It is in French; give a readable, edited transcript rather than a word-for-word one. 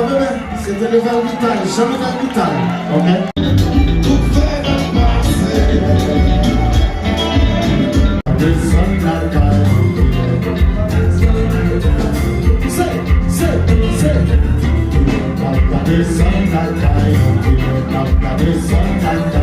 bébé, c'était le verre vital, jamais le verre vital. Ok? The sun that